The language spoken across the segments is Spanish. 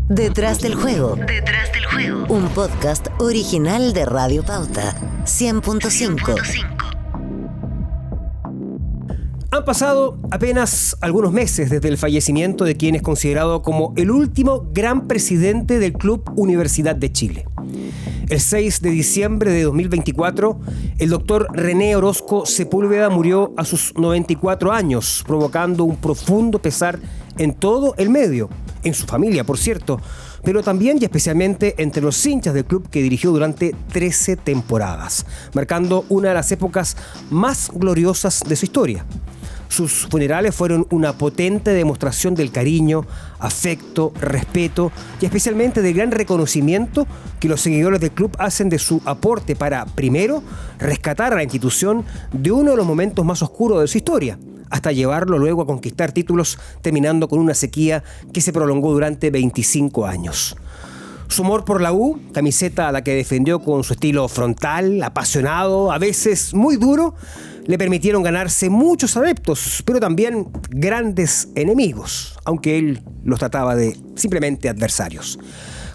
Detrás del juego. Detrás del juego. Un podcast original de Radio Pauta 100.5. Han pasado apenas algunos meses desde el fallecimiento de quien es considerado como el último gran presidente del Club Universidad de Chile. El 6 de diciembre de 2024, el doctor René Orozco Sepúlveda murió a sus 94 años, provocando un profundo pesar en todo el medio, en su familia, por cierto, pero también y especialmente entre los hinchas del club que dirigió durante 13 temporadas, marcando una de las épocas más gloriosas de su historia. Sus funerales fueron una potente demostración del cariño, afecto, respeto y especialmente del gran reconocimiento que los seguidores del club hacen de su aporte para, primero, rescatar a la institución de uno de los momentos más oscuros de su historia, hasta llevarlo luego a conquistar títulos, terminando con una sequía que se prolongó durante 25 años. Su amor por la U, camiseta a la que defendió con su estilo frontal, apasionado, a veces muy duro, le permitieron ganarse muchos adeptos, pero también grandes enemigos, aunque él los trataba de simplemente adversarios.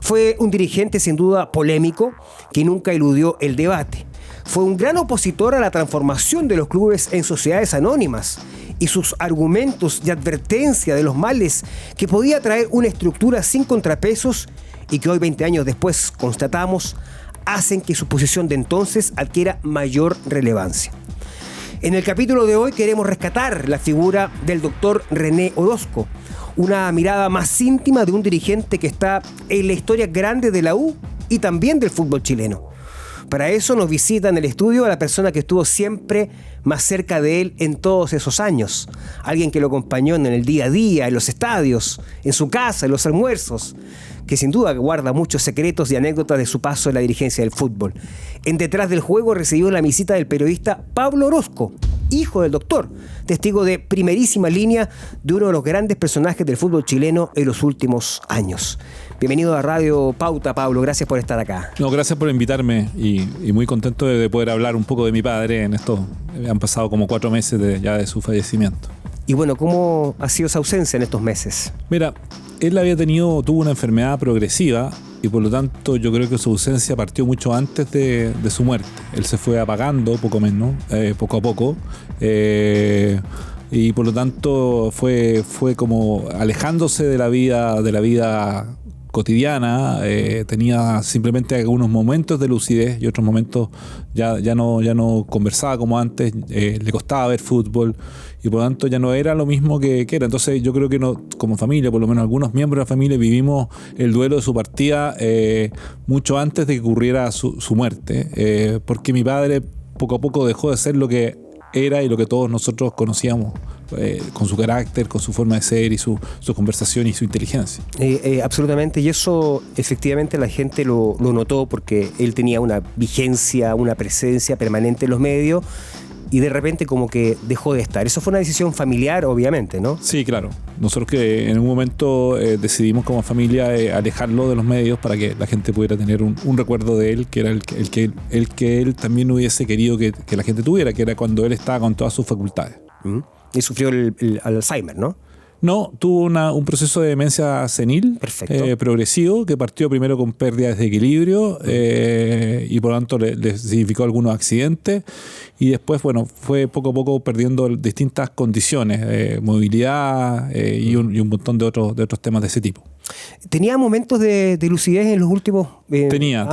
Fue un dirigente sin duda polémico que nunca eludió el debate. Fue un gran opositor a la transformación de los clubes en sociedades anónimas y sus argumentos de advertencia de los males que podía traer una estructura sin contrapesos y que hoy, 20 años después, constatamos, hacen que su posición de entonces adquiera mayor relevancia. En el capítulo de hoy queremos rescatar la figura del doctor René Orozco, una mirada más íntima de un dirigente que está en la historia grande de la U y también del fútbol chileno. Para eso nos visita en el estudio a la persona que estuvo siempre más cerca de él en todos esos años. Alguien que lo acompañó en el día a día, en los estadios, en su casa, en los almuerzos, que sin duda guarda muchos secretos y anécdotas de su paso en la dirigencia del fútbol. En Detrás del Juego recibió la visita del periodista Pablo Orozco, hijo del doctor, testigo de primerísima línea de uno de los grandes personajes del fútbol chileno en los últimos años. Bienvenido a Radio Pauta, Pablo. Gracias por estar acá. No, gracias por invitarme y muy contento de poder hablar un poco de mi padre en esto. Han pasado como 4 meses ya de su fallecimiento. Y bueno, ¿cómo ha sido esa ausencia en estos meses? Mira, él tuvo una enfermedad progresiva y por lo tanto yo creo que su ausencia partió mucho antes de su muerte. Él se fue apagando poco a poco. Y por lo tanto fue como alejándose de la vida cotidiana. Tenía simplemente algunos momentos de lucidez y otros momentos ya no conversaba como antes, le costaba ver fútbol y por lo tanto ya no era lo mismo que era. Entonces yo creo que como familia, por lo menos algunos miembros de la familia, vivimos el duelo de su partida mucho antes de que ocurriera su muerte, porque mi padre poco a poco dejó de ser lo que era y lo que todos nosotros conocíamos, con su carácter, con su forma de ser y su conversación y su inteligencia. Absolutamente, y eso efectivamente la gente lo notó porque él tenía una vigencia, una presencia permanente en los medios y de repente como que dejó de estar. Eso fue una decisión familiar, obviamente, ¿no? Sí, claro. Nosotros que en un momento decidimos como familia alejarlo de los medios para que la gente pudiera tener un recuerdo de él, que era el que él también hubiese querido que la gente tuviera, que era cuando él estaba con todas sus facultades. Y sufrió el Alzheimer, ¿no? No, tuvo un proceso de demencia senil progresivo que partió primero con pérdidas de equilibrio y por lo tanto le significó algunos accidentes y después, fue poco a poco perdiendo distintas condiciones, movilidad y un montón de otros temas de ese tipo. ¿Tenía momentos de lucidez en los últimos...? Tenía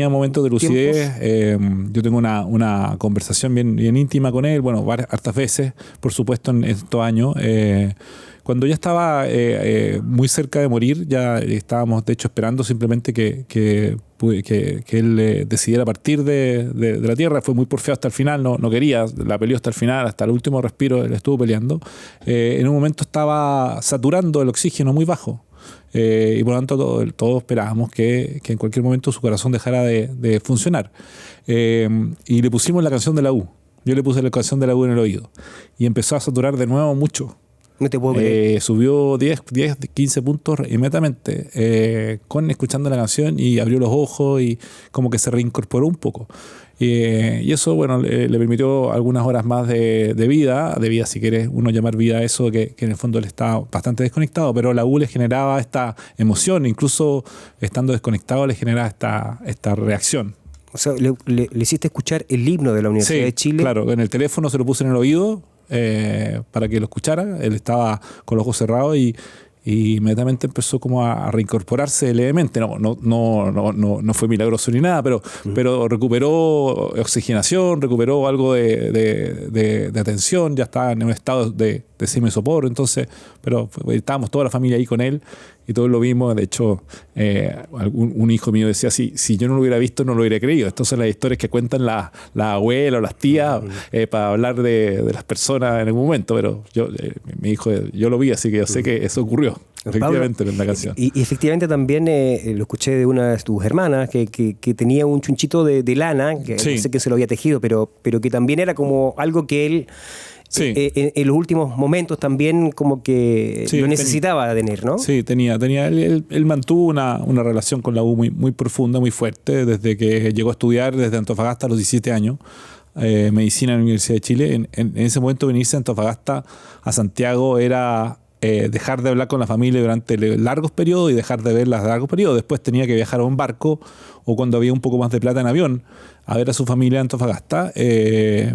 momentos de lucidez. Yo tengo una conversación bien íntima con él, hartas veces, por supuesto, en estos años. Cuando ya estaba muy cerca de morir, ya estábamos de hecho esperando simplemente que él decidiera partir de la tierra. Fue muy porfiado hasta el final, no quería, la peleó hasta el final, hasta el último respiro él estuvo peleando. En un momento estaba saturando el oxígeno muy bajo. Y por lo tanto todos esperábamos que en cualquier momento su corazón dejara de funcionar. Y le pusimos la canción de la U. Yo le puse la canción de la U en el oído y empezó a saturar de nuevo mucho. No te puedo creer. Subió 10, 15 puntos inmediatamente, escuchando la canción, y abrió los ojos y como que se reincorporó un poco. Y eso, bueno, le permitió algunas horas más de vida, si quieres uno llamar vida a eso, que en el fondo él estaba bastante desconectado, pero la U le generaba esta emoción, incluso estando desconectado le generaba esta reacción. O sea, le hiciste escuchar el himno de la Universidad de Chile. Claro, en el teléfono se lo puse en el oído para que lo escuchara. Él estaba con los ojos cerrados y inmediatamente empezó como a reincorporarse levemente. No fue milagroso ni nada, pero recuperó oxigenación, recuperó algo de atención, ya estaba en un estado de semisopor. Entonces, pero estábamos toda la familia ahí con él y todos lo vimos. De hecho, un hijo mío decía, si yo no lo hubiera visto, no lo hubiera creído. Estas son las historias que cuentan las abuelas o las tías para hablar de las personas en algún momento, pero mi hijo, yo lo vi, así que yo sé que eso ocurrió. Efectivamente, Pablo, en la canción. Y efectivamente también lo escuché de una de tus hermanas que tenía un chunchito de lana, que no sé quién se lo había tejido, pero que también era como algo que él en los últimos momentos también como que lo necesitaba tener, ¿no? Sí, tenía. Él mantuvo una relación con la U muy, muy profunda, muy fuerte, desde que llegó a estudiar desde Antofagasta a los 17 años. Medicina en la Universidad de Chile. En ese momento venirse a Antofagasta a Santiago era dejar de hablar con la familia durante largos periodos y dejar de verlas largos periodos. Después tenía que viajar a un barco o cuando había un poco más de plata en avión a ver a su familia en Antofagasta.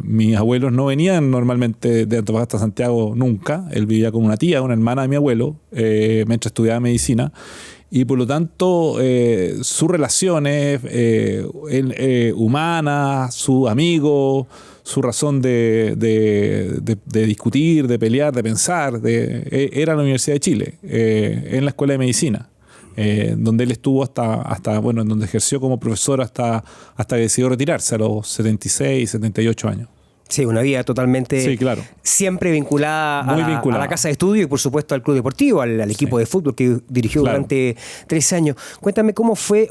Mis abuelos no venían normalmente de Antofagasta a Santiago nunca. Él vivía con una tía, una hermana de mi abuelo, mientras estudiaba medicina. Y por lo tanto, sus relaciones humanas, sus amigos, su razón de discutir, de pelear, de pensar, era la Universidad de Chile, en la Escuela de Medicina, donde él estuvo hasta en donde ejerció como profesor hasta que decidió retirarse a los 76, 78 años. Sí, una vida totalmente siempre vinculada a la casa de estudio y por supuesto al club deportivo, al equipo de fútbol que dirigió durante 3 años. Cuéntame cómo fue,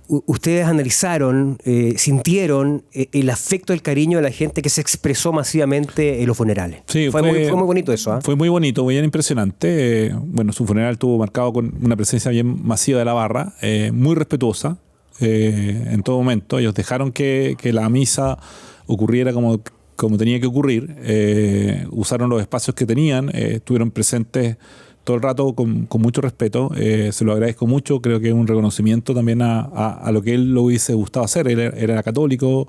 ustedes analizaron, sintieron el afecto, el cariño de la gente que se expresó masivamente en los funerales. Sí, fue muy bonito eso. Fue muy bonito, bien impresionante. Su funeral estuvo marcado con una presencia bien masiva de la barra, muy respetuosa. En todo momento ellos dejaron que la misa ocurriera como tenía que ocurrir, usaron los espacios que tenían, estuvieron presentes todo el rato con mucho respeto. Se lo agradezco mucho, creo que es un reconocimiento también a lo que él lo hubiese gustado hacer. Él era católico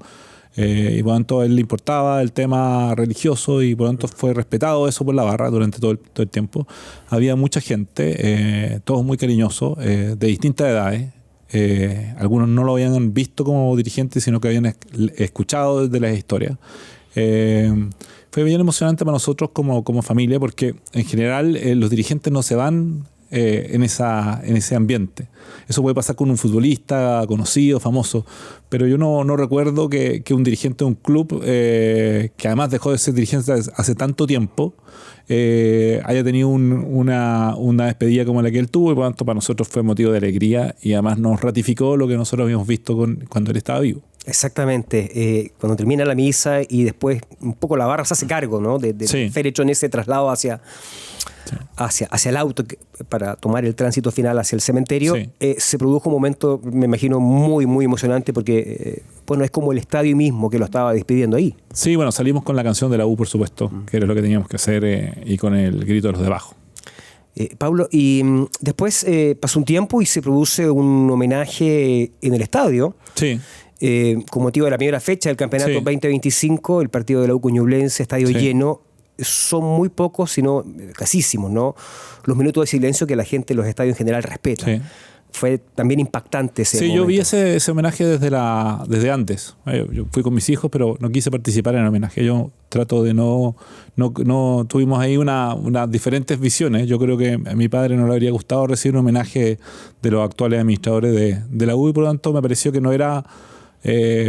y por lo tanto a él le importaba el tema religioso y por lo tanto fue respetado eso por la barra durante todo el tiempo. Había mucha gente, todos muy cariñosos, de distintas edades. Algunos no lo habían visto como dirigente, sino que habían escuchado desde las historias. Fue bien emocionante para nosotros como familia, porque en general los dirigentes no se van en ese ambiente. Eso puede pasar con un futbolista conocido, famoso, pero yo no recuerdo que un dirigente de un club, que además dejó de ser dirigente hace tanto tiempo, haya tenido una despedida como la que él tuvo, y por lo tanto para nosotros fue motivo de alegría y además nos ratificó lo que nosotros habíamos visto cuando él estaba vivo. Exactamente, cuando termina la misa y después un poco la barra se hace cargo, ¿no? de haber hecho en ese traslado hacia el auto para tomar el tránsito final hacia el cementerio. Se produjo un momento, me imagino, muy, muy emocionante porque es como el estadio mismo que lo estaba despidiendo ahí. Sí, salimos con la canción de la U, por supuesto, que era lo que teníamos que hacer, y con el grito de los de abajo. Pablo, y después pasó un tiempo y se produce un homenaje en el estadio. Sí. Con motivo de la primera fecha del campeonato 2025, el partido de la U con Ñublense, estadio lleno. Son muy pocos, sino escasísimos, ¿no? Los minutos de silencio que la gente en los estadios en general respeta. Sí. Fue también impactante ese momento. Yo vi ese homenaje desde antes. Yo fui con mis hijos, pero no quise participar en el homenaje. Yo trato de no tuvimos ahí unas diferentes visiones. Yo creo que a mi padre no le habría gustado recibir un homenaje de los actuales administradores de la U, y por lo tanto me pareció que no era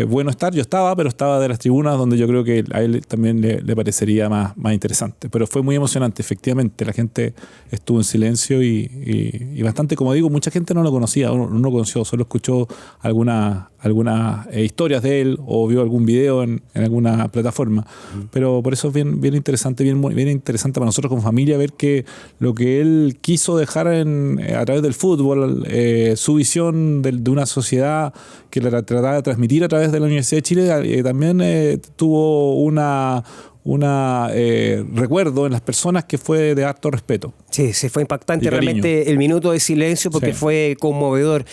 bueno estar. Yo estaba de las tribunas, donde yo creo que a él también le parecería más interesante. Pero fue muy emocionante, efectivamente. La gente estuvo en silencio y bastante, como digo, mucha gente no lo conocía, no lo conoció, solo escuchó algunas algunas historias de él o vio algún video en alguna plataforma. Pero por eso es bien interesante, bien interesante para nosotros como familia ver que lo que él quiso dejar a través del fútbol, su visión de una sociedad que la trataba de transmitir a través de la Universidad de Chile, también tuvo recuerdo en las personas que fue de harto respeto. Sí, fue impactante realmente el minuto de silencio porque fue conmovedor.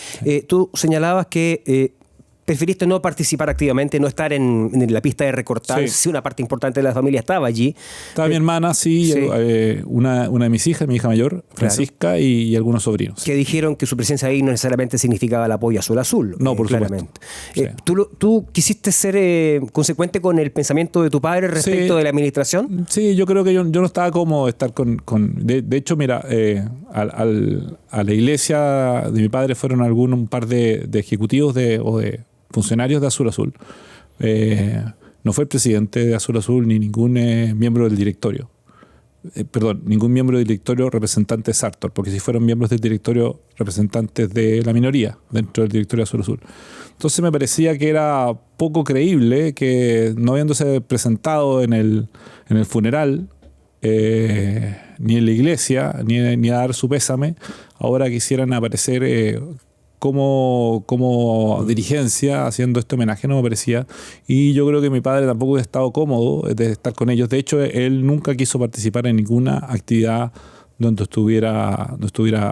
Tú señalabas que preferiste no participar activamente, no estar en la pista de recortar. Sí, una parte importante de la familia estaba allí. Estaba mi hermana, una de mis hijas, mi hija mayor, Francisca, y algunos sobrinos. Que dijeron que su presencia ahí no necesariamente significaba el apoyo azul. No, por supuesto. ¿Tú quisiste ser consecuente con el pensamiento de tu padre respecto de la administración? Sí, yo creo que yo no estaba cómodo de estar de hecho, mira, a la iglesia de mi padre fueron un par de ejecutivos o de funcionarios de Azul Azul. No fue el presidente de Azul Azul ni ningún miembro del directorio. Ningún miembro del directorio representante de Sartor, porque si fueron miembros del directorio representantes de la minoría dentro del directorio de Azul Azul. Entonces me parecía que era poco creíble que no habiéndose presentado en el funeral, ni en la iglesia, ni a dar su pésame, ahora quisieran aparecer como dirigencia haciendo este homenaje. No me parecía, y yo creo que mi padre tampoco hubiera estado cómodo de estar con ellos. De hecho, él nunca quiso participar en ninguna actividad donde estuviera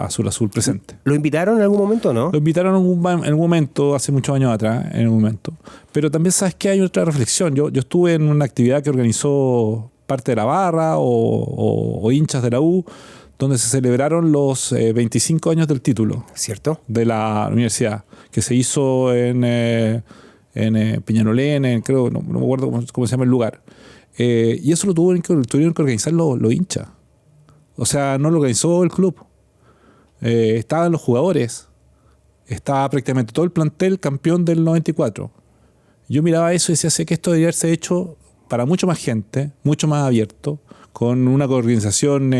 Azul Azul presente. ¿Lo invitaron en algún momento o no? Lo invitaron en algún momento, hace muchos años atrás, en algún momento. Pero también sabes que hay otra reflexión. Yo estuve en una actividad que organizó parte de la barra o hinchas de la U, donde se celebraron los 25 años del título. ¿Cierto? De la universidad, que se hizo en Peñalolén, creo, no me acuerdo cómo se llama el lugar. Y eso lo tuvieron que organizar los hinchas. O sea, no lo organizó el club. Estaban los jugadores. Estaba prácticamente todo el plantel campeón del 94. Yo miraba eso y decía, sé que esto debería haberse hecho para mucho más gente, mucho más abierto, con una organización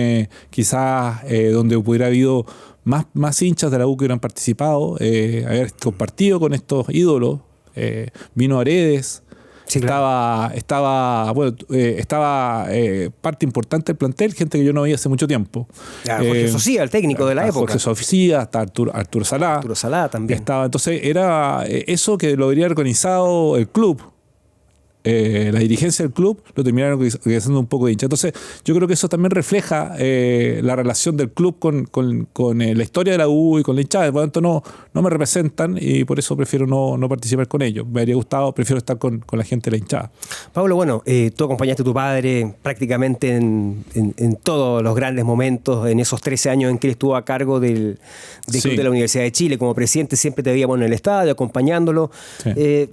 quizás donde hubiera habido más hinchas de la U que hubieran participado, haber compartido con estos ídolos. Vino Aredes, sí, estaba parte importante del plantel, gente que yo no veía hace mucho tiempo. Jorge Socía, el técnico de la época. Jorge Socía, hasta Arturo Salá. Arturo Salá también. Entonces era eso que lo habría organizado el club. La dirigencia del club lo terminaron organizando un poco de hincha. Entonces yo creo que eso también refleja la relación del club con la historia de la U y con la hinchada. Por lo tanto no me representan y por eso prefiero no participar con ellos. Me habría gustado, prefiero estar con la gente de la hinchada. Pablo, bueno, tú acompañaste a tu padre prácticamente en todos los grandes momentos, en esos 13 años en que él estuvo a cargo del club de la Universidad de Chile. Como presidente siempre te veíamos en el estadio acompañándolo. Sí.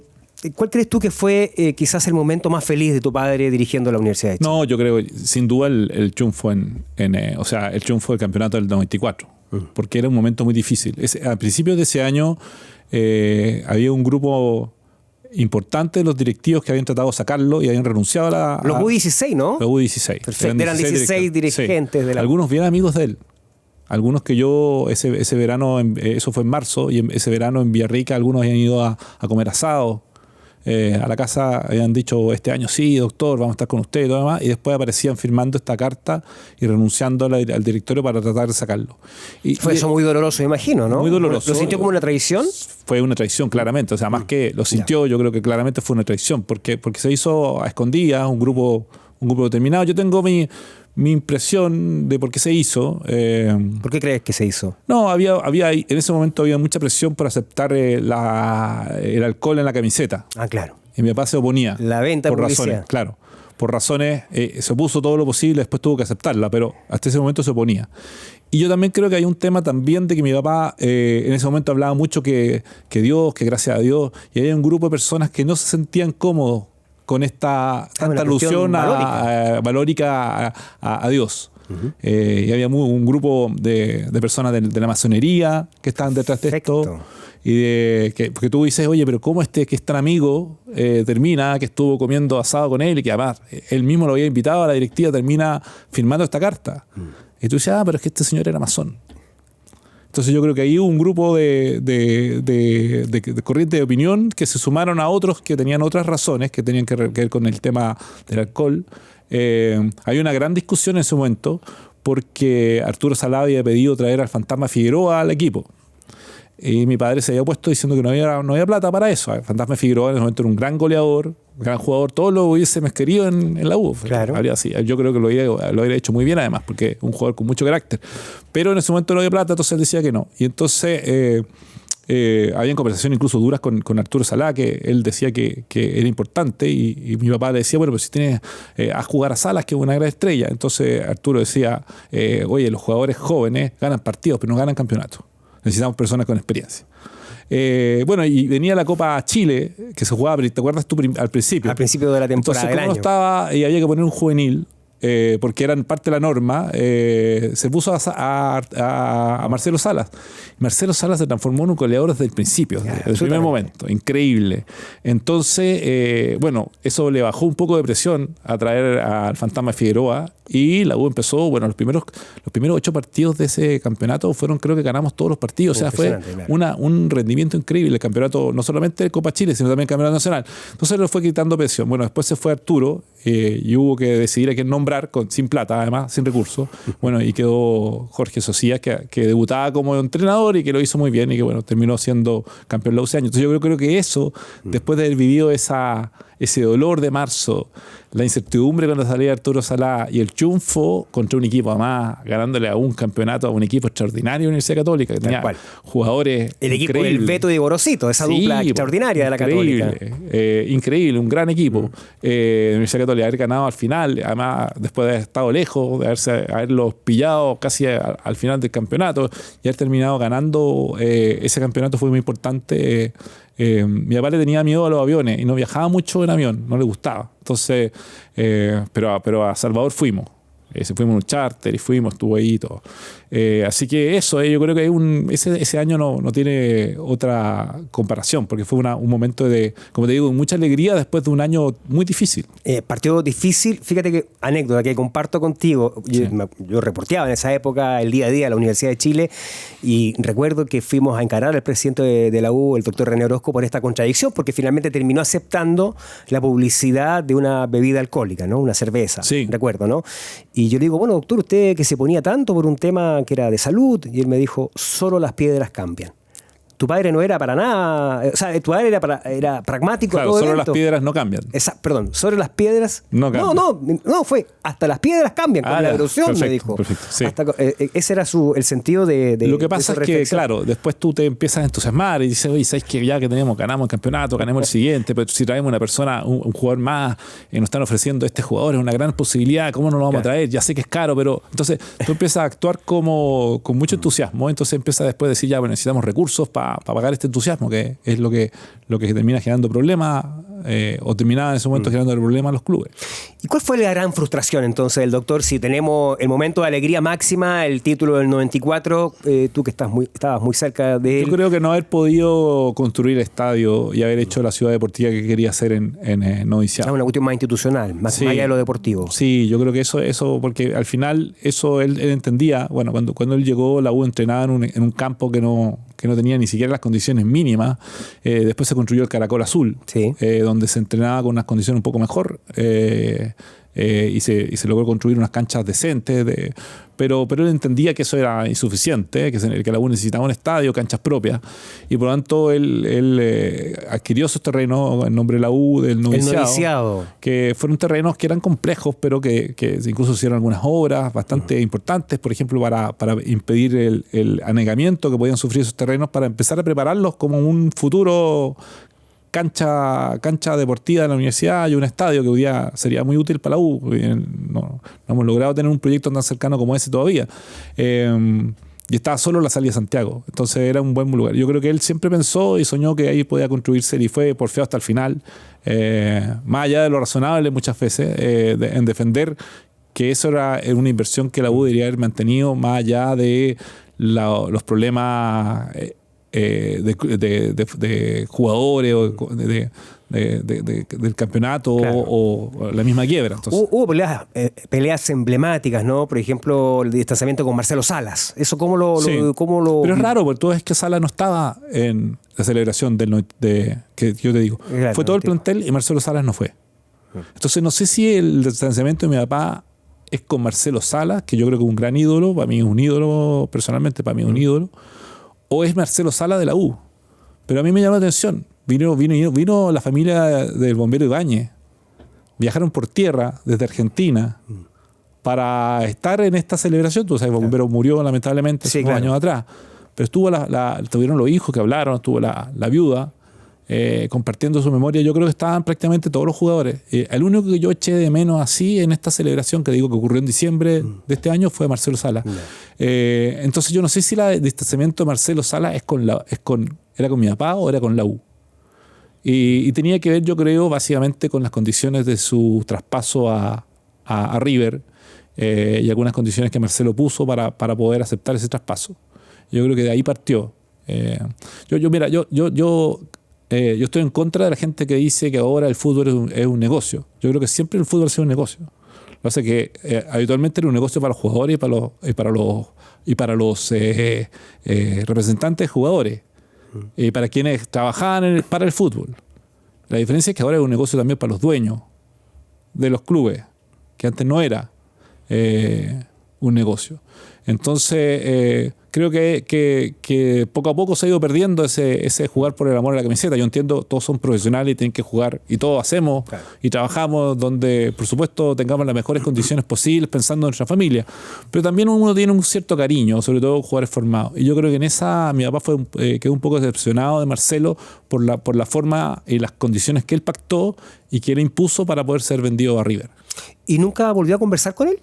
¿Cuál crees tú que fue quizás el momento más feliz de tu padre dirigiendo la Universidad de Chile? No, yo creo sin duda el triunfo el triunfo del campeonato del 94, porque era un momento muy difícil. A principios de ese año había un grupo importante de los directivos que habían tratado de sacarlo y habían renunciado a los U16, ¿no? Los U16. Perfecto. Eran 16 dirigentes de la... Algunos bien amigos de él. Algunos que yo, ese verano, eso fue en marzo, y ese verano en Villarrica algunos habían ido a comer asado. A la casa habían dicho este año sí, doctor, vamos a estar con usted y todo demás, y después aparecían firmando esta carta y renunciando al directorio para tratar de sacarlo. Fue eso muy doloroso, me imagino, ¿no? Muy doloroso. ¿Lo sintió como una traición? Fue una traición, claramente. O sea, más que lo sintió, yo creo que claramente fue una traición, porque se hizo a escondidas, un grupo determinado. Yo tengo mi impresión de por qué se hizo. ¿Por qué crees que se hizo? No, en ese momento había mucha presión por aceptar el alcohol en la camiseta. Ah, claro. Y mi papá se oponía. La venta por razones, claro. Por razones, se opuso todo lo posible, después tuvo que aceptarla, pero hasta ese momento se oponía. Y yo también creo que hay un tema también de que mi papá en ese momento hablaba mucho que Dios, que gracias a Dios, y había un grupo de personas que no se sentían cómodos con esta tanta alusión valórica a Dios. Y había un grupo de personas de la masonería que estaban detrás de esto. Y porque tú dices, oye, pero ¿cómo que es tan amigo termina, que estuvo comiendo asado con él y que además él mismo lo había invitado a la directiva, termina firmando esta carta? Y tú dices, pero es que este señor era masón. Entonces yo creo que ahí hubo un grupo de corriente de opinión que se sumaron a otros que tenían otras razones, que tenían que ver con el tema del alcohol. Hay una gran discusión en ese momento porque Arturo Salá había pedido traer al Fantasma Figueroa al equipo. Y mi padre se había opuesto diciendo que no había plata para eso. El Fantasma Figueroa en ese momento era un gran goleador, un gran jugador, todo lo hubiésemos querido en la U. Claro. Yo creo que lo hubiera hecho muy bien además, porque es un jugador con mucho carácter. Pero en ese momento no había plata, entonces él decía que no. Y entonces habían conversaciones incluso duras con Arturo Salá, que él decía que era importante, y mi papá le decía, bueno, pero si tienes a jugar a Salas, que es una gran estrella. Entonces Arturo decía, oye, los jugadores jóvenes ganan partidos, pero no ganan campeonatos. Necesitamos personas con experiencia. Bueno, y venía la Copa Chile, que se jugaba, ¿te acuerdas tú al principio? Al principio de la temporada. Entonces, como no estaba, y había que poner un juvenil, porque eran parte de la norma, se puso a Marcelo Salas. Marcelo Salas se transformó en un goleador desde el principio, desde el primer momento. Increíble. Entonces, bueno, eso le bajó un poco de presión a traer al Fantasma Figueroa, y la U empezó, bueno, los primeros 8 partidos de ese campeonato creo que ganamos todos los partidos. O sea, fue un rendimiento increíble el campeonato, no solamente de Copa Chile, sino también el campeonato nacional. Entonces le fue quitando presión. Bueno, después se fue Arturo, y hubo que decidir a quién nombrar, sin plata además, sin recursos. Bueno, y quedó Jorge Socias, que debutaba como entrenador y que lo hizo muy bien, y que bueno, terminó siendo campeón la U ese año. Entonces yo creo que eso, después de haber vivido ese dolor de marzo, la incertidumbre cuando salía Arturo Salá y el triunfo contra un equipo, además ganándole a un campeonato a un equipo extraordinario de la Universidad Católica, que tenía jugadores el equipo del Beto y Gorosito, esa dupla extraordinaria de la Católica. Increíble, un gran equipo. La Universidad Católica, haber ganado al final, además después de haber estado lejos, de haberlos pillado casi al final del campeonato, y haber terminado ganando ese campeonato fue muy importante. Mi papá le tenía miedo a los aviones y no viajaba mucho en avión, no le gustaba. Entonces, pero a Salvador fuimos. Fuimos en un charter y estuvo ahí y todo. Así que eso, yo creo que ese año no tiene otra comparación, porque fue un momento de, como te digo, mucha alegría después de un año muy difícil. Partido difícil, fíjate que anécdota que comparto contigo. Sí. Yo reporteaba en esa época el día a día a la Universidad de Chile, y recuerdo que fuimos a encarar al presidente de la U, el doctor René Orozco, por esta contradicción, porque finalmente terminó aceptando la publicidad de una bebida alcohólica, ¿no? Una cerveza, sí. Recuerdo, ¿no? Y yo le digo, bueno, doctor, usted que se ponía tanto por un tema que era de salud, y él me dijo, solo las piedras cambian. Tu padre no era para nada, o sea, tu padre era pragmático. Claro, todo solo evento. Las piedras no cambian. Perdón, sobre las piedras no cambian. No, fue hasta las piedras cambian con la erosión, perfecto, me dijo. Perfecto, sí. Ese era el sentido de lo que pasa es que, claro, después tú te empiezas a entusiasmar y dices, oye, ¿sabes que ya que ganamos el campeonato, ganemos el siguiente, pero si traemos una persona, un jugador más, nos están ofreciendo este jugador, es una gran posibilidad, ¿cómo no lo vamos a traer? Ya sé que es caro, pero entonces tú empiezas a actuar con mucho entusiasmo, entonces empiezas después a decir, ya, bueno, necesitamos recursos para pagar este entusiasmo, que es lo que termina generando problemas, o terminaba en ese momento generando problemas a los clubes. ¿Y cuál fue la gran frustración entonces del doctor? Si tenemos el momento de alegría máxima, el título del 94, tú que estabas muy cerca de él. Yo creo que no haber podido construir el estadio y haber hecho la ciudad deportiva que quería hacer en Noviciado. Una cuestión más institucional, más allá de lo deportivo. Sí, yo creo que eso porque al final eso él entendía, bueno, cuando él llegó, la U entrenaba en un campo que no tenía ni siquiera las condiciones mínimas. Después se construyó el Caracol Azul, sí. Donde se entrenaba con unas condiciones un poco mejor, y se logró construir unas canchas decentes, pero él entendía que eso era insuficiente, que la U necesitaba un estadio, canchas propias, y por lo tanto él adquirió esos terrenos en nombre de la U, del noviciado, que fueron terrenos que eran complejos, pero que incluso hicieron algunas obras bastante importantes, por ejemplo, para impedir el anegamiento que podían sufrir esos terrenos, para empezar a prepararlos como un futuro cancha deportiva de la universidad y un estadio que hoy día sería muy útil para la U. No hemos logrado tener un proyecto tan cercano como ese todavía. Y estaba solo la salida de Santiago. Entonces era un buen lugar. Yo creo que él siempre pensó y soñó que ahí podía construirse, y fue porfiado hasta el final. Más allá de lo razonable muchas veces, en defender que eso era una inversión que la U debería haber mantenido, más allá de los problemas de jugadores o del campeonato, claro, o la misma quiebra. Entonces, hubo peleas emblemáticas, ¿no? Por ejemplo, el distanciamiento con Marcelo Salas. ¿Eso cómo lo...? Pero es raro, porque todo es que Salas no estaba en la celebración que yo te digo. Claro, fue todo el plantel y Marcelo Salas no fue. Entonces no sé si el distanciamiento de mi papá es con Marcelo Salas, que yo creo que es un gran ídolo, para mí es un ídolo, personalmente para mí es un ídolo, o es Marcelo Salas de la U. Pero a mí me llama la atención. Vino la familia del bombero Ibáñez. Viajaron por tierra desde Argentina para estar en esta celebración. Tú sabes, el bombero murió lamentablemente hace unos años atrás. Pero tuvieron los hijos que hablaron, estuvo la viuda compartiendo su memoria. Yo creo que estaban prácticamente todos los jugadores. El único que yo eché de menos así en esta celebración, que digo que ocurrió en diciembre de este año, fue Marcelo Salas. Entonces yo no sé si el distanciamiento de Marcelo Salas era con mi papá o era con la U. Y tenía que ver, yo creo, básicamente con las condiciones de su traspaso a River y algunas condiciones que Marcelo puso para poder aceptar ese traspaso. Yo creo que de ahí partió. Yo estoy en contra de la gente que dice que ahora el fútbol es un negocio. Yo creo que siempre el fútbol ha sido un negocio. Lo hace que habitualmente era un negocio para los jugadores y para los representantes de jugadores. Y para quienes trabajaban para el fútbol. La diferencia es que ahora es un negocio también para los dueños de los clubes, que antes no era un negocio. Entonces, creo que poco a poco se ha ido perdiendo ese jugar por el amor a la camiseta. Yo entiendo, todos son profesionales y tienen que jugar, y todos hacemos, claro, y trabajamos donde, por supuesto, tengamos las mejores condiciones posibles pensando en nuestra familia. Pero también uno tiene un cierto cariño, sobre todo jugadores formados. Y yo creo que en esa mi papá quedó un poco decepcionado de Marcelo por la forma y las condiciones que él pactó y que él impuso para poder ser vendido a River. ¿Y nunca volvió a conversar con él?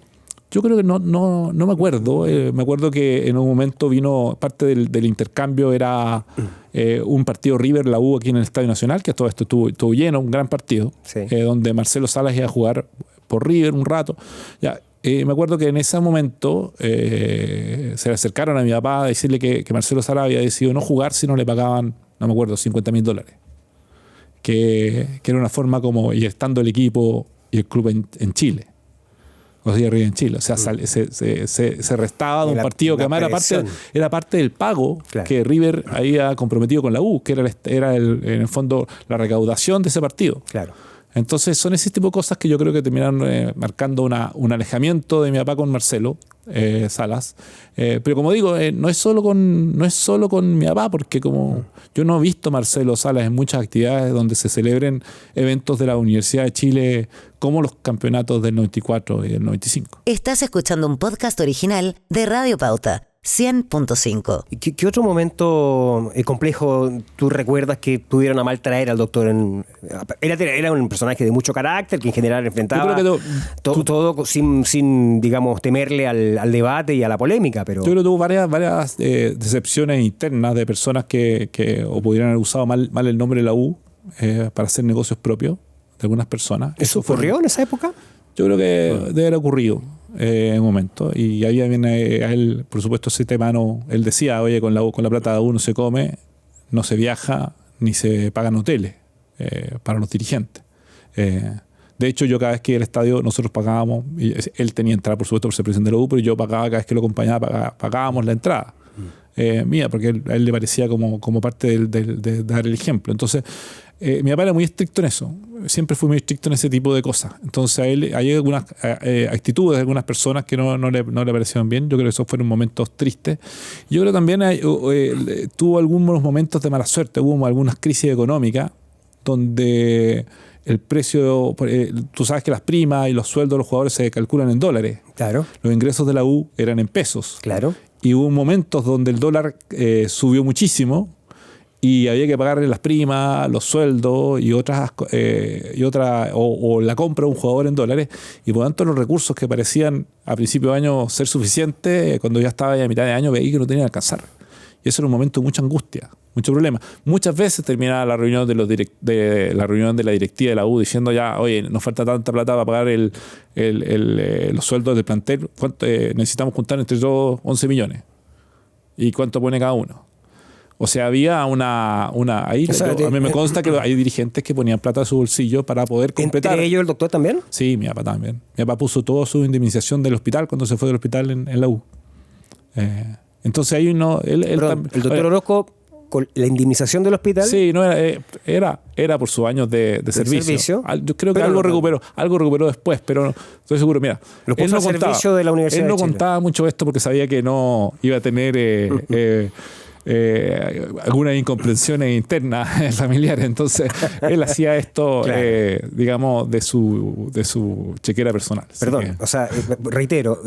Yo creo que no me acuerdo. Me acuerdo que en un momento vino parte del intercambio, era un partido River, la U aquí en el Estadio Nacional, que todo esto estuvo lleno, un gran partido, sí, donde Marcelo Salas iba a jugar por River un rato. Me acuerdo que en ese momento se le acercaron a mi papá a decirle que Marcelo Salas había decidido no jugar si no le pagaban, no me acuerdo, $50,000. Que era una forma como, y estando el equipo y el club en Chile. O sea, River en Chile. O sea, se restaba de un partido que además era parte del pago, claro, que River había comprometido con la U, que era en el fondo la recaudación de ese partido. Claro. Entonces son ese tipo de cosas que yo creo que terminaron marcando un alejamiento de mi papá con Marcelo Salas. Pero como digo, no es solo con mi papá, porque como yo no he visto Marcelo Salas en muchas actividades donde se celebren eventos de la Universidad de Chile, como los campeonatos del 94 y del 95. Estás escuchando un podcast original de Radio Pauta 100.5. ¿Qué otro momento complejo tú recuerdas que pudieron a mal traer al doctor? Era un personaje de mucho carácter que en general enfrentaba todo sin, digamos, temerle al debate y a la polémica. Pero yo creo que tuvo varias decepciones internas de personas que o pudieran haber usado mal el nombre de la U para hacer negocios propios de algunas personas. ¿Eso ocurrió en esa época? Yo creo que debe haber ocurrido en un momento. Y había bien a él, por supuesto, ese tema él decía, oye, con la plata de uno se come, no se viaja, ni se pagan hoteles para los dirigentes. De hecho, yo cada vez que iba al estadio, nosotros pagábamos, y él tenía entrada, por supuesto, por ser presidente de la U, pero yo pagaba cada vez que lo acompañaba, pagábamos la entrada. Mía, porque a él le parecía como parte de dar el ejemplo. Entonces, mi papá era muy estricto en eso. Siempre fue muy estricto en ese tipo de cosas. Entonces, a él hay algunas actitudes de algunas personas que no le parecieron bien. Yo creo que esos fueron momentos tristes. Yo creo que también tuvo algunos momentos de mala suerte. Hubo algunas crisis económicas donde el precio, tú sabes que las primas y los sueldos de los jugadores se calculan en dólares. Claro. Los ingresos de la U eran en pesos. Claro. Y hubo momentos donde el dólar subió muchísimo y había que pagarle las primas, los sueldos y otras o la compra de un jugador en dólares, y por lo tanto los recursos que parecían a principio de año ser suficientes, cuando ya estaba ya a mitad de año veía que no tenían que alcanzar. Y eso era un momento de mucha angustia, mucho problema. Muchas veces terminaba la reunión de la directiva de la U diciendo ya, oye, nos falta tanta plata para pagar los sueldos del plantel, necesitamos juntar entre todos 11 millones. ¿Y cuánto pone cada uno? O sea, había una ahí, O sea, a mí me consta que hay dirigentes que ponían plata de su bolsillo para poder completar. ¿Entre ellos el doctor también? Sí, mi papá también. Mi papá puso toda su indemnización del hospital cuando se fue del hospital en la U. Entonces ahí uno... Perdón, el doctor Orozco, con la indemnización del hospital... Sí, no era por sus años de servicio. Yo creo que algo recuperó después, pero no estoy seguro. Mira, él no servicio de la Universidad él no de Chile. contaba mucho esto porque sabía que no iba a tener algunas incomprensiones internas familiares. Entonces, él hacía esto, claro, digamos, de su chequera personal. Perdón, o sea, reitero,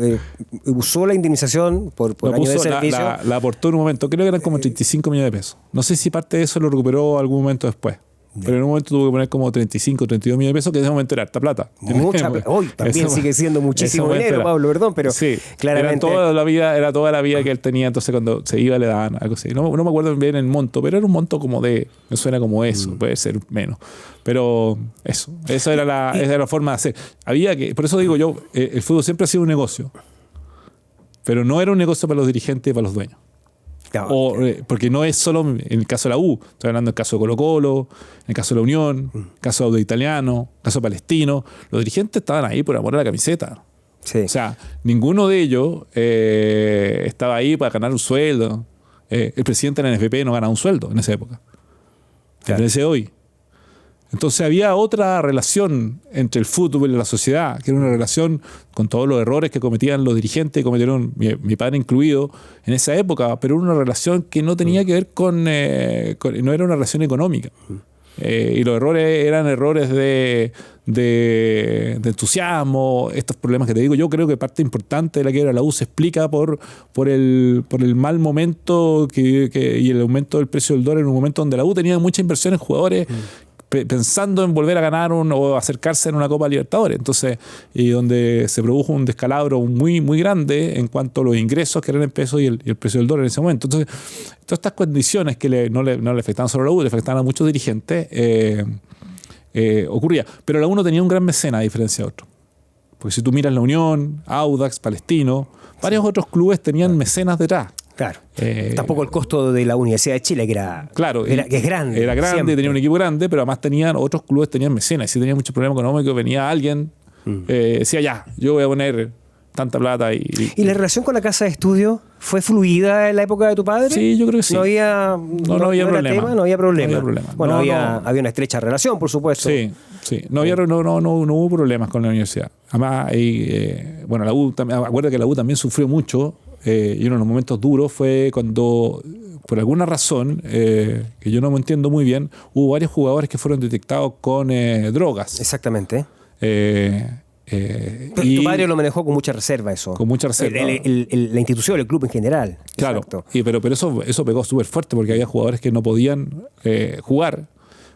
usó la indemnización por año de servicio. La aportó en un momento, creo que eran como 35 millones de pesos. No sé si parte de eso lo recuperó algún momento después. Pero en un momento tuvo que poner como 35, 32 millones de pesos, que en ese momento era harta plata. Mucha plata. Hoy también sigue siendo muchísimo dinero, Pablo, perdón, pero sí, claramente... Era toda la vida que él tenía, entonces cuando se iba le daban algo así. No me acuerdo bien el monto, pero era un monto como me suena como eso, puede ser menos. Pero eso era la forma de hacer. Por eso digo yo, el fútbol siempre ha sido un negocio, pero no era un negocio para los dirigentes y para los dueños. Porque no es solo en el caso de la U, estoy hablando del caso de Colo-Colo, en el caso de la Unión, en el caso de Audax Italiano, en el caso de Palestino. Los dirigentes estaban ahí por amor a la camiseta. Sí. O sea, ninguno de ellos estaba ahí para ganar un sueldo. El presidente de la NFP no ganaba un sueldo en esa época. Claro. En ese hoy. Entonces había otra relación entre el fútbol y la sociedad, que era una relación con todos los errores que cometían los dirigentes, cometieron mi padre incluido en esa época, pero era una relación que no tenía que ver no era una relación económica. Y los errores eran errores de entusiasmo, estos problemas que te digo. Yo creo que parte importante de la quiebra de la U se explica por el mal momento y el aumento del precio del dólar en un momento donde la U tenía mucha inversión en jugadores pensando en volver a ganar o acercarse en una Copa Libertadores. Entonces, y donde se produjo un descalabro muy, muy grande en cuanto a los ingresos que eran en pesos y el precio del dólar en ese momento. Entonces, todas estas condiciones que no le afectaban solo a la U, le afectaban a muchos dirigentes, ocurría. Pero la U no tenía un gran mecena a diferencia de otros. Porque si tú miras la Unión, Audax, Palestino, varios otros clubes tenían mecenas detrás. Claro. Tampoco el costo de la Universidad de Chile, que es grande. Era grande, siempre. tenía un equipo grande, pero además otros clubes tenían mecenas. Si tenía muchos problemas económicos, venía alguien, decía ya, yo voy a poner tanta plata. ¿Y la relación con la casa de estudio fue fluida en la época de tu padre? Sí, yo creo que sí. No había problema. No había problema. Bueno, había una estrecha relación, por supuesto. Sí. No hubo problemas con la universidad. Además, la U, acuérdate que la U también sufrió mucho. Y uno de los momentos duros fue cuando, por alguna razón, que yo no me entiendo muy bien, hubo varios jugadores que fueron detectados con drogas. Exactamente. Pero Y tu padre lo manejó con mucha reserva eso. Con mucha reserva. La institución, el club en general. Claro. Pero eso pegó súper fuerte porque había jugadores que no podían jugar,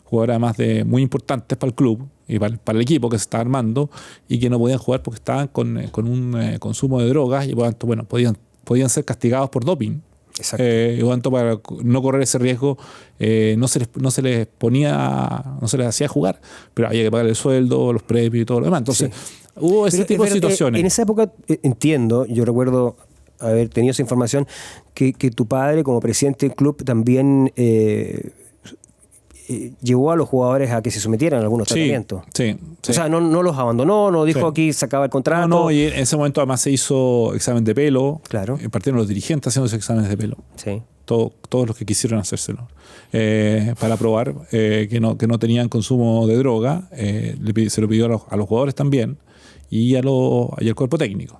jugadores además muy importantes para el club y para el equipo que se estaba armando, y que no podían jugar porque estaban con un consumo de drogas, y por lo tanto, bueno, podían ser castigados por doping. Exacto. Y por lo tanto, para no correr ese riesgo, no se les hacía jugar, pero había que pagar el sueldo, los premios y todo lo demás. Entonces, hubo ese tipo de situaciones. En esa época, entiendo, yo recuerdo haber tenido esa información, que tu padre, como presidente del club, también llevó a los jugadores a que se sometieran a algunos tratamientos. Sí. O sea, no los abandonó, no dijo aquí se acaba el contrato. No, y en ese momento además se hizo examen de pelo. Claro. Partieron los dirigentes haciendo esos exámenes de pelo. Sí. Todos los que quisieron hacérselo. Para probar que no tenían consumo de droga. Se lo pidió a los jugadores también y al cuerpo técnico.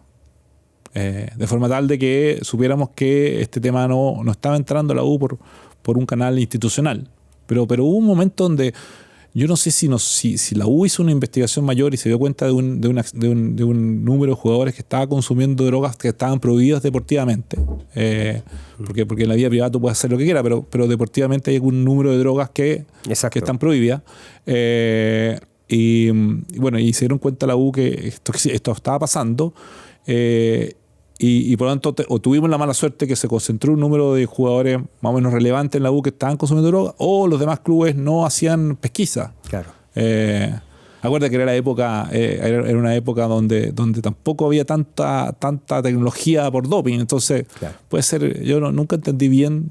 De forma tal de que supiéramos que este tema no estaba entrando a la U por un canal institucional. Pero hubo un momento donde yo no sé si la U hizo una investigación mayor y se dio cuenta de un número de jugadores que estaba consumiendo drogas que estaban prohibidas deportivamente. Porque en la vida privada tú puedes hacer lo que quieras, pero deportivamente hay un número de drogas que están prohibidas. Y se dieron cuenta la U que esto estaba pasando. Y por lo tanto tuvimos la mala suerte que se concentró un número de jugadores más o menos relevantes en la U que estaban consumiendo droga, o los demás clubes no hacían pesquisa. Claro. Acuérdate que era la época, era una época donde tampoco había tanta tecnología por doping. Entonces, puede ser, yo nunca entendí bien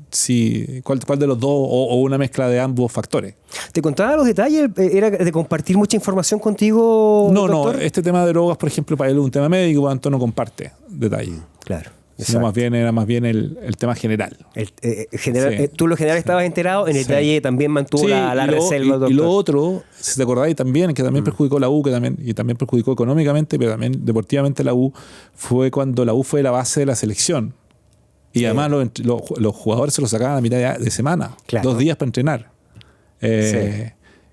cuál de los dos o una mezcla de ambos factores. ¿Te contaba los detalles? ¿Era de compartir mucha información contigo, doctor? No, este tema de drogas, por ejemplo, para él es un tema médico, por lo tanto no comparte detalles. Claro. Sino era más bien el tema general. Tú lo general estabas enterado, en detalle también mantuvo la reserva, doctor. Y lo otro, si te acordáis también, que también perjudicó la U, y también perjudicó económicamente, pero también deportivamente la U, fue cuando la U fue la base de la selección. Y además los jugadores se los sacaban a mitad de semana, 2 días para entrenar.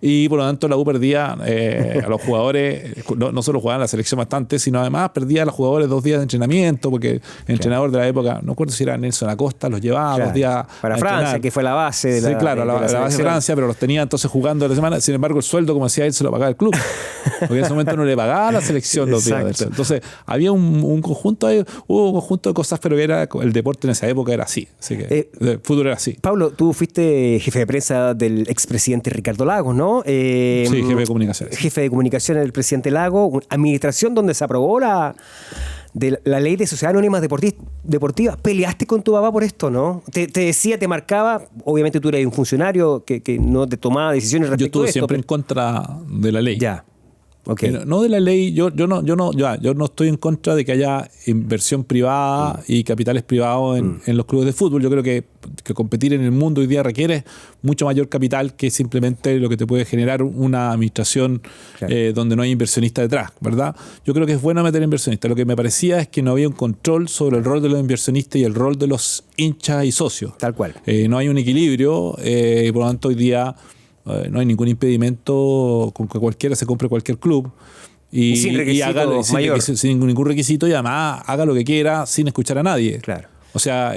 Y por lo tanto la U perdía a los jugadores, no solo jugaban la selección bastante, sino además perdía a los jugadores 2 días de entrenamiento, porque el entrenador de la época, no recuerdo si era Nelson Acosta, los llevaba 2 días para Francia, entrenar. Que fue la base de la la base de Francia, pero los tenía entonces jugando de la semana. Sin embargo, el sueldo, como decía él, se lo pagaba el club, porque en ese momento no le pagaba a la selección los días. Entonces había un conjunto de cosas, pero el deporte en esa época era así que el fútbol era así. Pablo, tú fuiste jefe de prensa del expresidente Ricardo Lagos, ¿no? Sí, jefe de comunicaciones. Jefe de comunicaciones del presidente Lagos, administración donde se aprobó la ley de sociedades anónimas deportivas. Peleaste con tu papá por esto, ¿no? Te decía, te marcaba, obviamente tú eres un funcionario que no te tomaba decisiones respecto a esto. Yo estuve siempre en contra de la ley. Ya. Okay. No de la ley, yo no estoy en contra de que haya inversión privada y capitales privados en los clubes de fútbol. Yo creo que competir en el mundo hoy día requiere mucho mayor capital que simplemente lo que te puede generar una administración donde no hay inversionista detrás, ¿verdad? Yo creo que es bueno meter inversionistas. Lo que me parecía es que no había un control sobre el rol de los inversionistas y el rol de los hinchas y socios. Tal cual. No hay un equilibrio y por lo tanto hoy día no hay ningún impedimento con que cualquiera se compre cualquier club y sin requisito mayor. Sin ningún requisito, y además haga lo que quiera sin escuchar a nadie. Claro. O sea,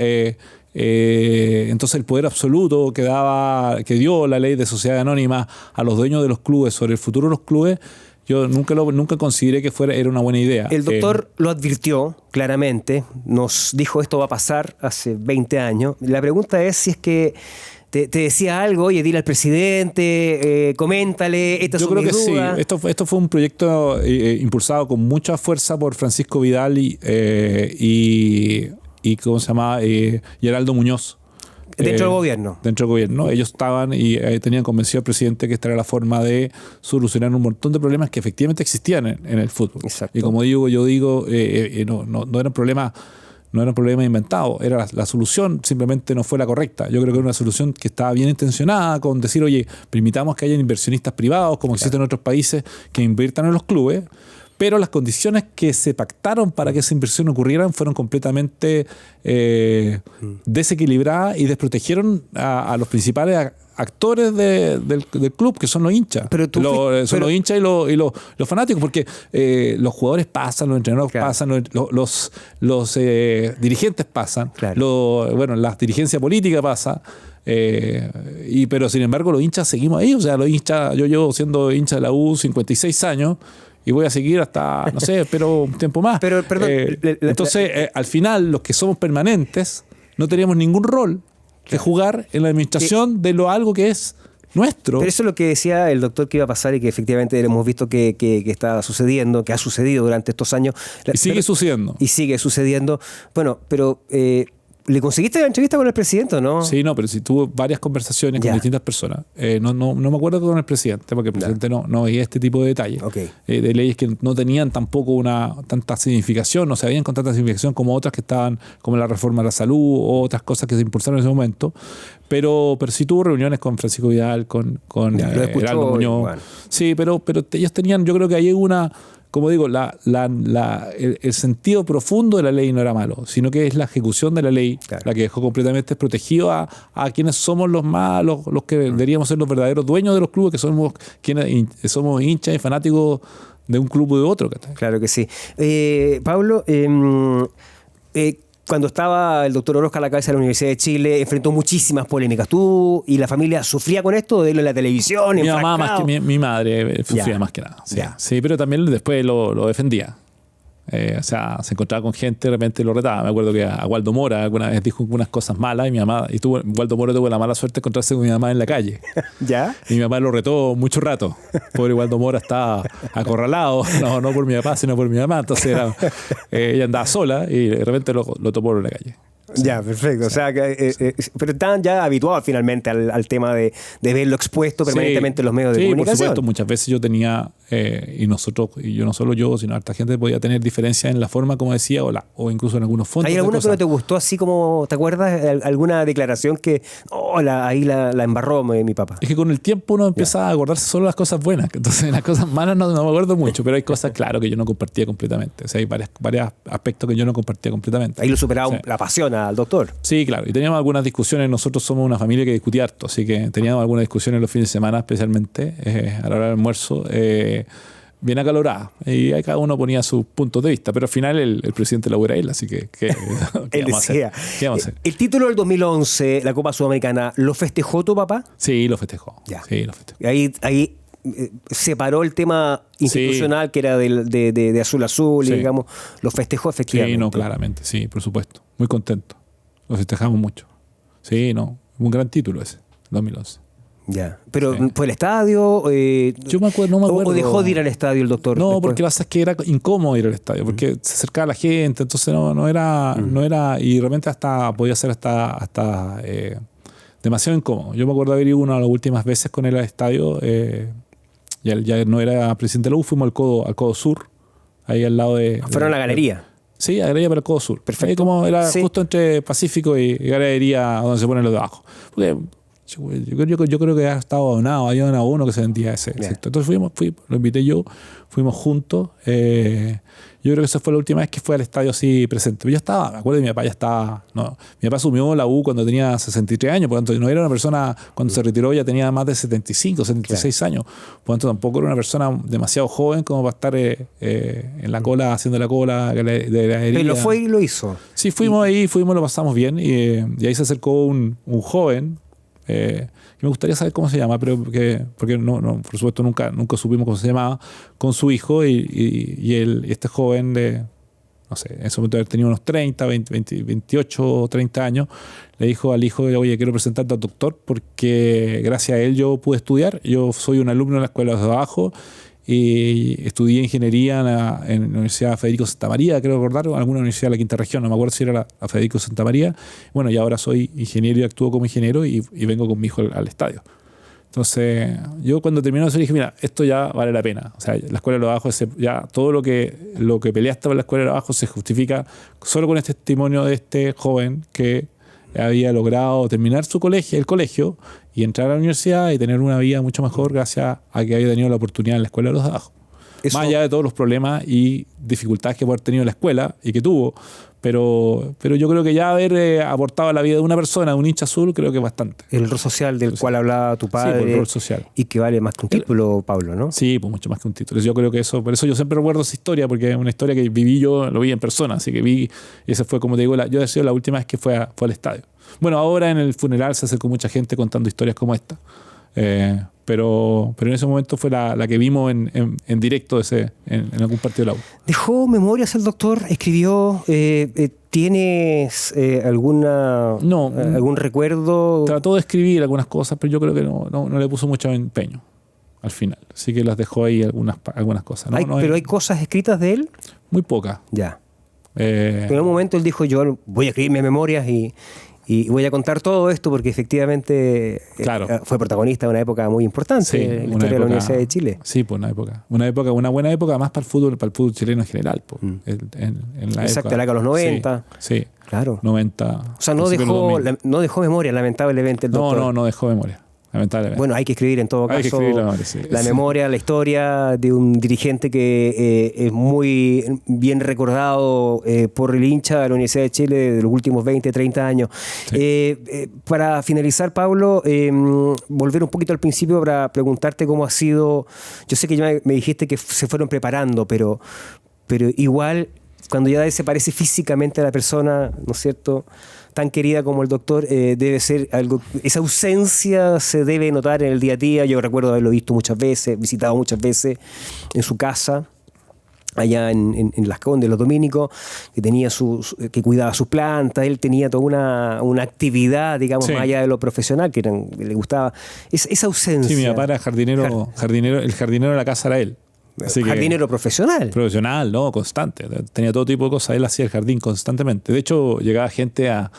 entonces el poder absoluto que dio la ley de sociedad anónima a los dueños de los clubes sobre el futuro de los clubes, yo nunca consideré que era una buena idea. El doctor lo advirtió claramente, nos dijo esto va a pasar hace 20 años. La pregunta es si es que te decía algo, oye, dile al presidente, coméntale, estas son mis dudas. Yo creo que sí. Esto fue un proyecto impulsado con mucha fuerza por Francisco Vidal y ¿cómo se llama? Y Heraldo Muñoz. Dentro del gobierno. Dentro del gobierno. Ellos estaban y tenían convencido al presidente que esta era la forma de solucionar un montón de problemas que efectivamente existían en el fútbol. Exacto. Y como digo, no eran problemas. No era un problema inventado, era la solución, simplemente no fue la correcta. Yo creo que era una solución que estaba bien intencionada, con decir, oye, permitamos que hayan inversionistas privados, como existen en otros países, que inviertan en los clubes, pero las condiciones que se pactaron para que esa inversión ocurriera fueron completamente desequilibradas y desprotegieron a los principales actores del club, que son los hinchas. Los hinchas y los fanáticos, porque los jugadores pasan, los entrenadores pasan, los dirigentes pasan, la dirigencia política pasa, pero sin embargo los hinchas seguimos ahí. O sea, los hinchas, yo llevo siendo hincha de la U 56 años y voy a seguir hasta, no sé, espero un tiempo más. Pero, perdón, entonces, al final, los que somos permanentes no teníamos ningún rol que jugar en la administración de algo que es nuestro. Pero eso es lo que decía el doctor que iba a pasar y que efectivamente hemos visto que está sucediendo, que ha sucedido durante estos años. Y sigue sucediendo. Y sigue sucediendo. Bueno, pero ¿le conseguiste la entrevista con el presidente o no? Sí, pero sí tuve varias conversaciones con distintas personas. No me acuerdo con el presidente, porque el presidente no veía este tipo de detalles. Okay. De leyes que no tenían tampoco tanta significación, no se veían con tanta significación como otras que estaban, como la reforma de la salud o otras cosas que se impulsaron en ese momento. Pero sí tuvo reuniones con Francisco Vidal, con Heraldo Muñoz. Bueno. Sí, pero ellos tenían, yo creo que hay como digo, el sentido profundo de la ley no era malo, sino que es la ejecución de la ley la que dejó completamente desprotegido a quienes somos los que deberíamos ser los verdaderos dueños de los clubes, que somos quienes somos hinchas y fanáticos de un club o de otro. Claro que sí. Pablo, cuando estaba el doctor Orozco a la cabeza de la Universidad de Chile, enfrentó muchísimas polémicas. ¿Tú y la familia sufría con esto de verlo en la televisión? Mi mamá más que mi madre sufría más que nada. Sí, pero también después lo defendía. O sea, se encontraba con gente, de repente lo retaba. Me acuerdo que a Waldo Mora alguna vez dijo unas cosas malas y mi mamá, Waldo Mora tuvo la mala suerte de encontrarse con mi mamá en la calle. ¿Ya? Y mi mamá lo retó mucho rato. Pobre Waldo Mora estaba acorralado, no por mi papá, sino por mi mamá. Entonces ella andaba sola y de repente lo topó en la calle. Sí. Ya, perfecto. Sí. O sea, pero están ya habituados finalmente al tema de verlo expuesto permanentemente en los medios de comunicación. Por supuesto. Muchas veces yo tenía, y yo no solo yo, sino harta gente podía tener diferencias en la forma, como decía, o incluso en algunos fondos. ¿Hay alguna que no te gustó, así como, te acuerdas, alguna declaración que, ahí la embarró mi papá? Es que con el tiempo uno empieza a acordarse solo las cosas buenas. Entonces las cosas malas no me acuerdo mucho, pero hay cosas, claro, que yo no compartía completamente. O sea, hay varios aspectos que yo no compartía completamente. Ahí lo superaba la pasión al doctor. Sí, claro. Y teníamos algunas discusiones. Nosotros somos una familia que discutía harto, así que teníamos algunas discusiones los fines de semana, especialmente a la hora del almuerzo, bien acaloradas. Y ahí cada uno ponía sus puntos de vista. Pero al final el presidente lo era él, así que él decía. ¿Qué vamos a hacer? El título del 2011, la Copa Sudamericana, ¿lo festejó tu papá? Sí, lo festejó. Ya. Sí, lo festejó. Ahí separó el tema institucional, que era de azul a azul, y digamos, lo festejó efectivamente. Sí, no, claramente, sí, por supuesto. Muy contento. Lo festejamos mucho. Sí, no, un gran título ese, 2011. Ya, pero ¿fue el estadio? Yo no me acuerdo. ¿O dejó de ir al estadio el doctor? No, después? porque lo que pasa es que era incómodo ir al estadio, porque se acercaba la gente, entonces no era, y realmente podía ser hasta demasiado incómodo. Yo me acuerdo de haber ido una de las últimas veces con él al estadio, ya no era presidente de la U, fuimos al Codo Sur, ahí al lado de... ¿Fueron a la galería? Sí, a galería para el Codo Sur. Perfecto. Ahí como era justo entre Pacífico y galería, donde se ponen los de abajo. Porque yo creo que ha estado abonado, había un abono que se vendía ese. Entonces lo invité yo, fuimos juntos. Yo creo que esa fue la última vez que fue al estadio así presente. Pero yo estaba, me acuerdo que mi papá ya estaba... No, mi papá asumió la U cuando tenía 63 años, por lo tanto no era una persona, cuando se retiró ya tenía más de 75, 76 años. Por lo tanto tampoco era una persona demasiado joven como para estar en la cola, haciendo la cola de la herida. Pero fue y lo hizo. Sí, fuimos, lo pasamos bien y ahí se acercó un joven, que me gustaría saber cómo se llama, pero porque no, por supuesto nunca supimos cómo se llamaba, con su hijo y este joven de, no sé, en ese momento haber tenido unos 30, 28 o 30 años, le dijo al hijo, oye, quiero presentarte al doctor porque gracias a él yo pude estudiar. Yo soy un alumno de la escuela de abajo y estudié ingeniería en la Universidad Federico Santa María, creo recordar, o alguna universidad de la quinta región, no me acuerdo si era la Federico Santa María. Bueno, y ahora soy ingeniero y actúo como ingeniero y vengo con mi hijo al estadio. Entonces, yo cuando terminó eso dije, mira, esto ya vale la pena. O sea, la escuela de los bajos, ya todo lo que peleaste por la escuela de los bajos se justifica solo con este testimonio de este joven que había logrado terminar el colegio y entrar a la universidad y tener una vida mucho mejor gracias a que había tenido la oportunidad en la escuela de los abajo. Más allá de todos los problemas y dificultades que puede haber tenido la escuela y que tuvo, pero yo creo que ya haber aportado a la vida de una persona, de un hincha azul, creo que es bastante. El rol social del cual hablaba tu padre. Sí, el rol social. Y que vale más que un título, Pablo, ¿no? Sí, pues mucho más que un título. Yo creo que por eso yo siempre recuerdo esa historia, porque es una historia que viví yo, lo vi en persona, así que y esa fue, como te digo, yo he sido la última vez que fue al estadio. Bueno, ahora en el funeral se acercó mucha gente contando historias como esta. Pero en ese momento fue la que vimos en directo en algún partido de la U. ¿Dejó memorias el doctor? ¿Escribió? ¿Tienes algún recuerdo? Trató de escribir algunas cosas, pero yo creo que no le puso mucho empeño al final. Así que las dejó ahí algunas cosas. ¿Pero hay cosas escritas de él? Muy pocas. Ya. Pero en un momento él dijo, yo voy a escribir mis memorias y voy a contar todo esto porque efectivamente fue protagonista de una época muy importante en la historia de la Universidad de Chile. Sí, pues una buena época más para el fútbol chileno en general. Pues, Exacto, la década de los 90. Sí, claro. 90. O sea, no dejó memoria, lamentablemente, el doctor. No dejó memoria. Lamentablemente. Bueno, hay que escribir en todo caso la sí. memoria, la historia de un dirigente que es muy bien recordado por el hincha de la Universidad de Chile de los últimos 20, 30 años. Sí. Para finalizar, Pablo, volver un poquito al principio para preguntarte cómo ha sido. Yo sé que ya me dijiste que se fueron preparando, pero igual cuando ya desaparece físicamente a la persona, ¿no es cierto?, tan querida como el doctor, debe ser algo, esa ausencia se debe notar en el día a día. Yo recuerdo haberlo visto muchas veces, visitado muchas veces en su casa. allá en Las Condes, los dominicos, que tenía que cuidaba sus plantas. Él tenía toda una actividad, digamos, más allá de lo profesional, que le gustaba esa ausencia. Sí, mi papá era jardinero, el jardinero de la casa era él. Así jardinero profesional. Profesional, ¿no? Constante. Tenía todo tipo de cosas. Él hacía el jardín constantemente. De hecho, llegaba gente a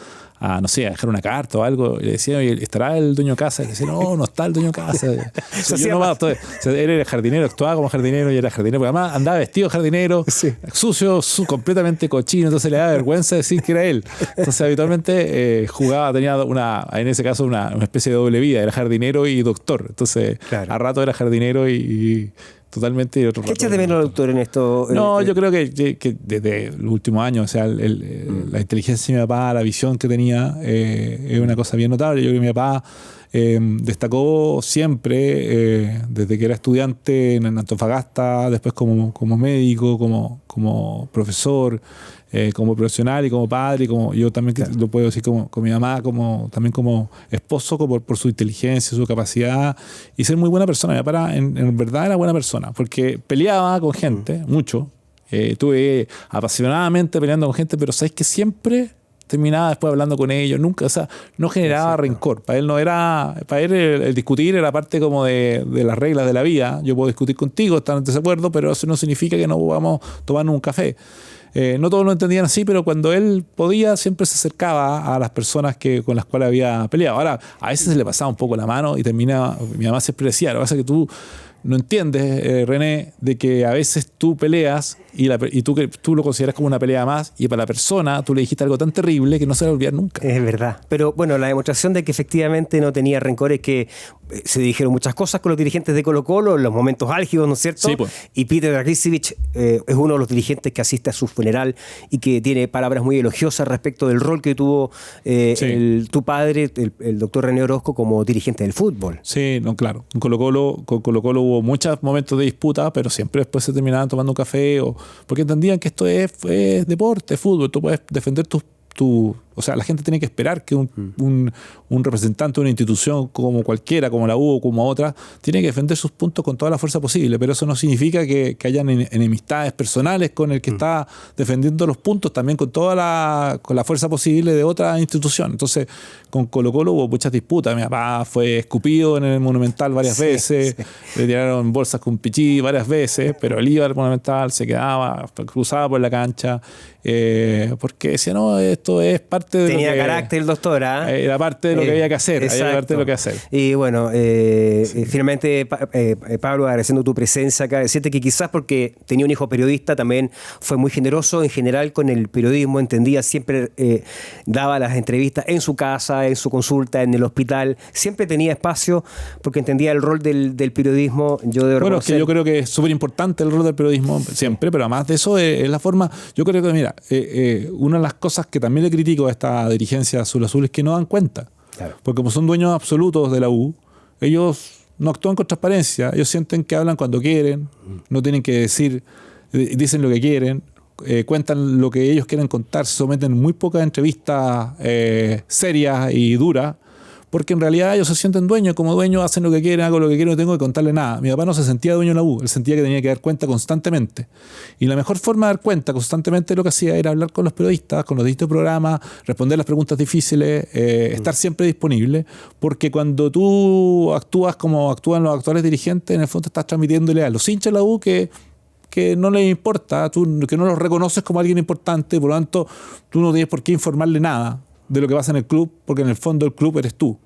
no sé, a dejar una carta o algo, y le decían, ¿estará el dueño de casa? Y le decían, no está el dueño de casa. Él era jardinero, actuaba como jardinero y era jardinero, porque además andaba vestido de jardinero, sucio, completamente cochino, entonces le daba vergüenza decir que era él. Entonces habitualmente jugaba, tenía en ese caso una especie de doble vida, era jardinero y doctor. Entonces a rato era jardinero y totalmente. Y otro ¿Qué echas de menos, doctor, en esto? No, yo creo que desde los últimos años, o sea, la inteligencia de mi papá, la visión que tenía, es una cosa bien notable. Yo creo que mi papá destacó siempre, desde que era estudiante en Antofagasta, después como médico, como profesor, como profesional y como padre, y como yo también lo puedo decir con mi mamá, también como esposo, por su inteligencia, su capacidad y ser muy buena persona. Mi papá en verdad era buena persona, porque peleaba con gente, mucho. Estuve apasionadamente peleando con gente, pero sabes que siempre terminaba después hablando con ellos, nunca, o sea, no generaba rencor. Para él el discutir era parte como de las reglas de la vida. Yo puedo discutir contigo, estar en desacuerdo, pero eso no significa que no vamos a tomarnos un café. No todos lo entendían así, pero cuando él podía, siempre se acercaba a las personas con las cuales había peleado. Ahora, a veces se le pasaba un poco la mano y terminaba. Mi mamá siempre decía, lo que pasa es que tú no entiendes, René, de que a veces tú peleas y tú lo consideras como una pelea más, y para la persona tú le dijiste algo tan terrible que no se va a olvidar nunca. Es verdad. Pero bueno, la demostración de que efectivamente no tenía rencor es que se dijeron muchas cosas con los dirigentes de Colo-Colo en los momentos álgidos, ¿no es cierto? Sí, pues. Y Peter Dragicevic es uno de los dirigentes que asiste a su funeral y que tiene palabras muy elogiosas respecto del rol que tuvo tu padre, el doctor René Orozco, como dirigente del fútbol. Sí, no, claro. Con Colo-Colo hubo muchos momentos de disputa, pero siempre después se terminaban tomando un café, porque entendían que esto es deporte, fútbol. Tú puedes defender o sea, la gente tiene que esperar que un representante de una institución como cualquiera, como la U o como otra, tiene que defender sus puntos con toda la fuerza posible, pero eso no significa que hayan enemistades personales con el que está defendiendo los puntos, también con la fuerza posible de otra institución. Entonces, con Colo-Colo hubo muchas disputas. Mi papá fue escupido en el Monumental varias veces, le tiraron bolsas con pichí varias veces, pero él iba al Monumental, se quedaba, cruzaba por la cancha, porque decía, no, esto es parte de tenía carácter el doctor, ¿eh? Era parte de lo que había que hacer. Había parte de lo que hacer. Y bueno, finalmente, Pablo, agradeciendo tu presencia acá, decirte que quizás porque tenía un hijo periodista, también fue muy generoso en general con el periodismo, entendía, siempre daba las entrevistas en su casa, en su consulta, en el hospital, siempre tenía espacio porque entendía el rol del periodismo. Bueno, es que yo creo que es súper importante el rol del periodismo siempre, pero además de eso es la forma. Yo creo que, mira, una de las cosas que también le critico a esta dirigencia azul es que no dan cuenta. Claro. Porque como son dueños absolutos de la U, ellos no actúan con transparencia. Ellos sienten que hablan cuando quieren, no tienen que decir, dicen lo que quieren, cuentan lo que ellos quieren contar, se someten muy pocas entrevistas serias y duras, porque en realidad ellos se sienten dueños, como dueños hacen lo que quieren, hago lo que quiero, no tengo que contarle nada. Mi papá no se sentía dueño de la U, él sentía que tenía que dar cuenta constantemente. Y la mejor forma de dar cuenta constantemente lo que hacía era hablar con los periodistas, con los distintos programas, responder las preguntas difíciles, estar siempre disponible, porque cuando tú actúas como actúan los actuales dirigentes, en el fondo estás transmitiéndole a los hinchas de la U que no les importa, que no los reconoces como alguien importante, por lo tanto tú no tienes por qué informarle nada de lo que pasa en el club, porque en el fondo el club eres tú.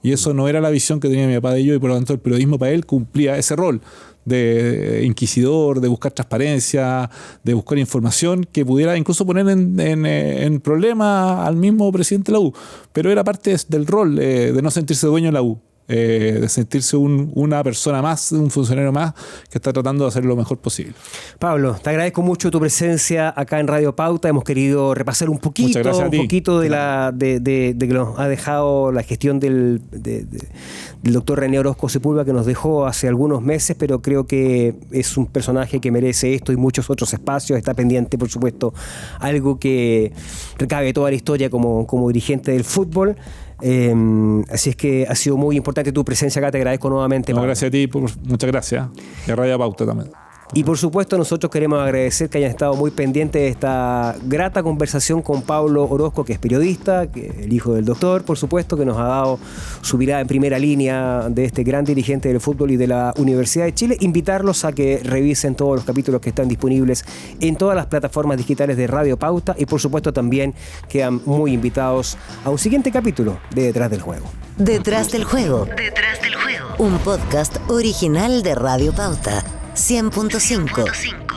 Y eso no era la visión que tenía mi papá de ello, y por lo tanto el periodismo para él cumplía ese rol de inquisidor, de buscar transparencia, de buscar información que pudiera incluso poner en problemas al mismo presidente de la U. Pero era parte del rol de no sentirse dueño de la U. De sentirse una persona más, un funcionario más que está tratando de hacer lo mejor posible. Pablo, te agradezco mucho tu presencia acá en Radio Pauta. Hemos querido repasar un poquito de que nos ha dejado la gestión del doctor René Orozco Sepúlveda, que nos dejó hace algunos meses, pero creo que es un personaje que merece esto y muchos otros espacios. Está pendiente, por supuesto, algo que recabe toda la historia como dirigente del fútbol. Así es que ha sido muy importante tu presencia acá. Te agradezco nuevamente. No, gracias a ti, muchas gracias. Y a Radio Pauta también. Y por supuesto nosotros queremos agradecer que hayan estado muy pendientes de esta grata conversación con Pablo Orozco, que es periodista, que el hijo del doctor, por supuesto, que nos ha dado su mirada en primera línea de este gran dirigente del fútbol y de la Universidad de Chile. Invitarlos a que revisen todos los capítulos que están disponibles en todas las plataformas digitales de Radio Pauta, y por supuesto también quedan muy invitados a un siguiente capítulo de Detrás del Juego. Detrás del Juego. Detrás del Juego. Un podcast original de Radio Pauta 100.5.